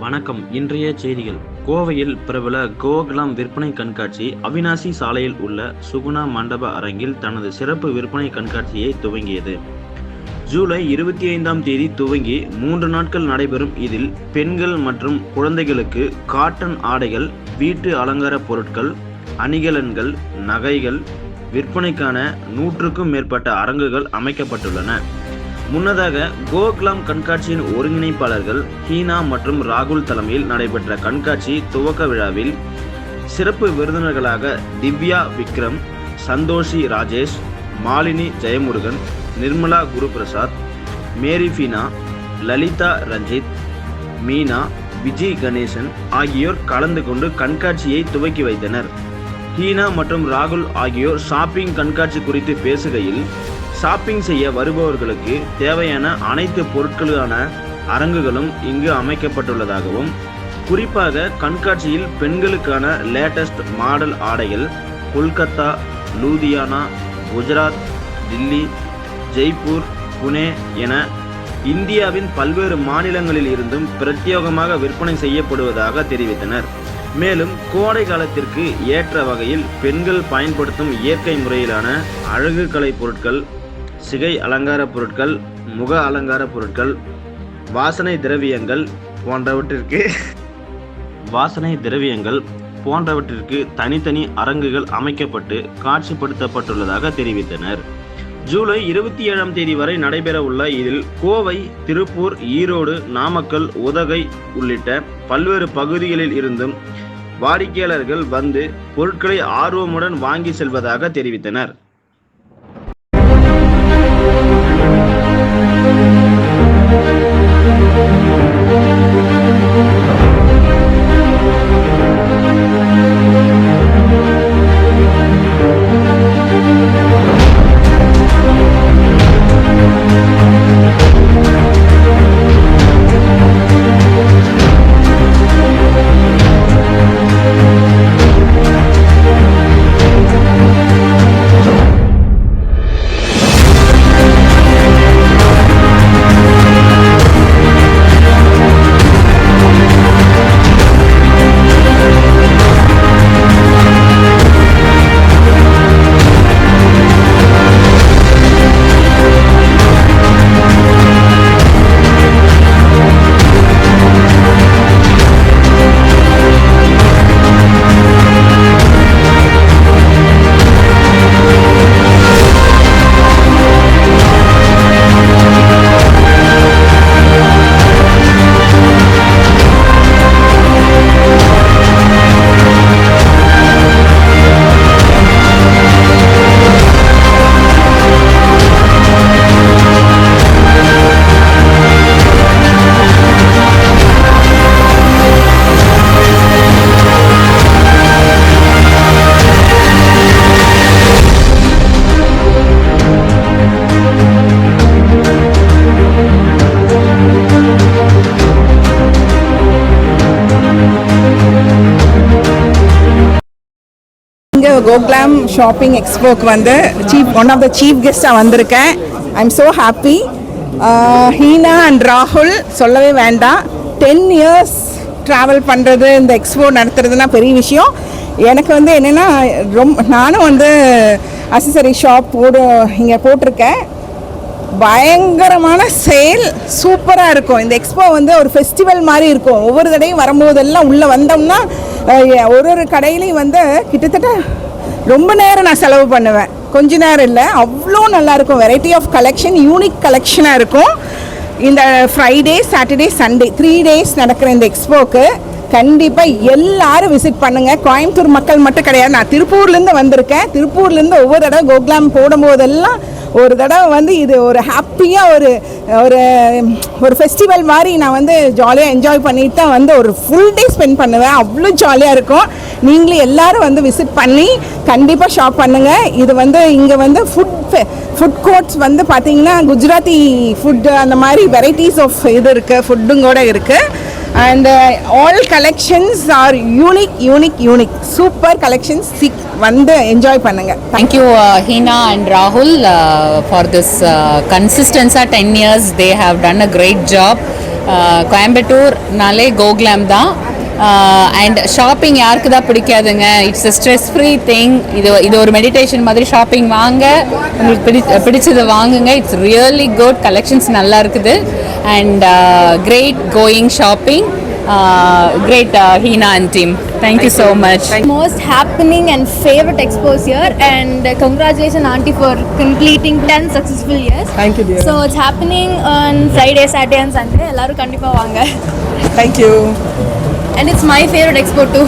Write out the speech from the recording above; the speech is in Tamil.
வணக்கம். இன்றைய செய்திகள். கோவையில் பிரபல கோகுலம் விற்பனை கண்காட்சி அவிநாசி சாலையில் உள்ள சுகுணா மண்டப அரங்கில் தனது சிறப்பு விற்பனை கண்காட்சியை துவங்கியது. ஜூலை 25ஆம் தேதி துவங்கி 3 நாட்கள் நடைபெறும் இதில் பெண்கள் மற்றும் குழந்தைகளுக்கு காட்டன் ஆடைகள், வீட்டு அலங்கார பொருட்கள், அணிகலன்கள், நகைகள் விற்பனைக்கான 100க்கும் மேற்பட்ட அரங்குகள் அமைக்கப்பட்டுள்ளன. முன்னதாக கோகுலம் கண்காட்சியின் ஒருங்கிணைப்பாளர்கள் ஹீனா மற்றும் ராகுல் தலைமையில் நடைபெற்ற கண்காட்சி துவக்க விழாவில் சிறப்பு விருந்தினர்களாக திவ்யா விக்ரம், சந்தோஷி ராஜேஷ், மாலினி ஜெயமுருகன், நிர்மலா குருபிரசாத், மேரிஃபீனா, லலிதா ரஞ்சித், மீனா, விஜய் கணேசன் ஆகியோர் கலந்து கொண்டு கண்காட்சியை துவக்கி வைத்தனர். ஹீனா மற்றும் ராகுல் ஆகியோர் ஷாப்பிங் கண்காட்சி குறித்து பேசுகையில், ஷாப்பிங் செய்ய வருபவர்களுக்கு தேவையான அனைத்து பொருட்களுக்கான அரங்குகளும் இங்கு அமைக்கப்பட்டுள்ளதாகவும், குறிப்பாக கண்காட்சியில் பெண்களுக்கான லேட்டஸ்ட் மாடல் ஆடைகள் கொல்கத்தா, லூதியானா, குஜராத், தில்லி, ஜெய்ப்பூர், புனே என இந்தியாவின் பல்வேறு மாநிலங்களில் இருந்தும் பிரத்யேகமாக விற்பனை செய்யப்படுவதாக தெரிவித்தனர். மேலும் கோடை காலத்திற்கு ஏற்ற வகையில் பெண்கள் பயன்படுத்தும் இயற்கை முறையிலான அழகு கலை பொருட்கள், சிகை அலங்கார பொருட்கள், முக அலங்கார பொருட்கள், வாசனை திரவியங்கள் போன்றவற்றிற்கு தனித்தனி அரங்குகள் அமைக்கப்பட்டு காட்சிப்படுத்தப்பட்டுள்ளதாக தெரிவித்தனர். ஜூலை 27ஆம் தேதி வரை நடைபெற உள்ள இதில் கோவை, திருப்பூர், ஈரோடு, நாமக்கல், உதகை உள்ளிட்ட பல்வேறு பகுதிகளில் இருந்தும் வாடிக்கையாளர்கள் வந்து பொருட்களை ஆர்வமுடன் வாங்கி செல்வதாக தெரிவித்தனர். கோகுலம் ஷாப்பிங் எக்ஸ்போக்கு வந்து ஒன் ஆஃப் த சீஃப் கெஸ்ட்டாக வந்திருக்கேன். I am so happy. Heena and ராகுல் சொல்லவே வேண்டாம். 10 years ட்ராவல் பண்ணுறது, இந்த எக்ஸ்போ நடத்துறதுனா பெரிய விஷயம். எனக்கு வந்து என்னென்னா, நானும் வந்து அக்சசரி ஷாப் இங்கே போட்டிருக்கேன். பயங்கரமான சேல், சூப்பராக இருக்கும். இந்த எக்ஸ்போ வந்து ஒரு ஃபெஸ்டிவல் மாதிரி இருக்கும். ஒவ்வொரு தடையும் வரும்போதெல்லாம் உள்ளே வந்தோம்னா ஒரு கடையிலையும் வந்து கிட்டத்தட்ட ரொம்ப நேரம் நான் செலவு பண்ணுவேன். கொஞ்ச நேரம் இல்லை, அவ்வளோ நல்லாயிருக்கும். வெரைட்டி ஆஃப் கலெக்ஷன், யூனிக் கலெக்ஷனாக இருக்கும். இந்த ஃப்ரைடே, சாட்டர்டே, சண்டே 3 days நடக்கிற இந்த எக்ஸ்போக்கு கண்டிப்பாக எல்லாரும் விசிட் பண்ணுங்கள். கோயம்புத்தூர் மக்கள் மட்டும் கிடையாது, நான் திருப்பூர்லேருந்து வந்திருக்கேன். திருப்பூர்லேருந்து ஒவ்வொரு தடவை கோகுலம் போடும்போதெல்லாம் ஒரு தடவை வந்து இது ஒரு ஹாப்பியாக ஒரு ஃபெஸ்டிவல் மாதிரி நான் வந்து ஜாலியாக என்ஜாய் பண்ணிட்டு தான் வந்து ஒரு ஃபுல் டே ஸ்பெண்ட் பண்ணுவேன். அவ்வளோ ஜாலியாக இருக்கும். நீங்களும் எல்லோரும் வந்து விசிட் பண்ணி கண்டிப்பாக ஷாப் பண்ணுங்கள். இது வந்து இங்கே வந்து ஃபுட் கோர்ட்ஸ் வந்து பார்த்தீங்கன்னா குஜராத்தி ஃபுட்டு, அந்த மாதிரி வெரைட்டிஸ் ஆஃப் இது இருக்குது, ஃபுட்டும் கூட இருக்குது. and all collections are unique super collections. வந்து என்ஜாய் பண்ணுங்க. Thank you Hina and Rahul for this consistency. 10 years they have done a great job. கோயம்புத்தூர்னாலே கோகுலாம் தான். அண்ட் ஷாப்பிங் யாருக்கு தான் பிடிக்காதுங்க? It's a stress free thing. இது ஒரு மெடிடேஷன் மாதிரி. ஷாப்பிங் வாங்க, உங்களுக்கு பிடிச்சதை வாங்குங்க. It's really good. கலெக்ஷன்ஸ் நல்லா இருக்குது. And great going shopping. Great Hina and team. Thank you so much. Most happening and favorite expos here, and congratulations auntie for completing 10 successful years. Thank you, dear. So it's happening on Friday, Saturday and Sunday. Ellaru kandipa vaanga. Thank you. And it's my favorite expo too.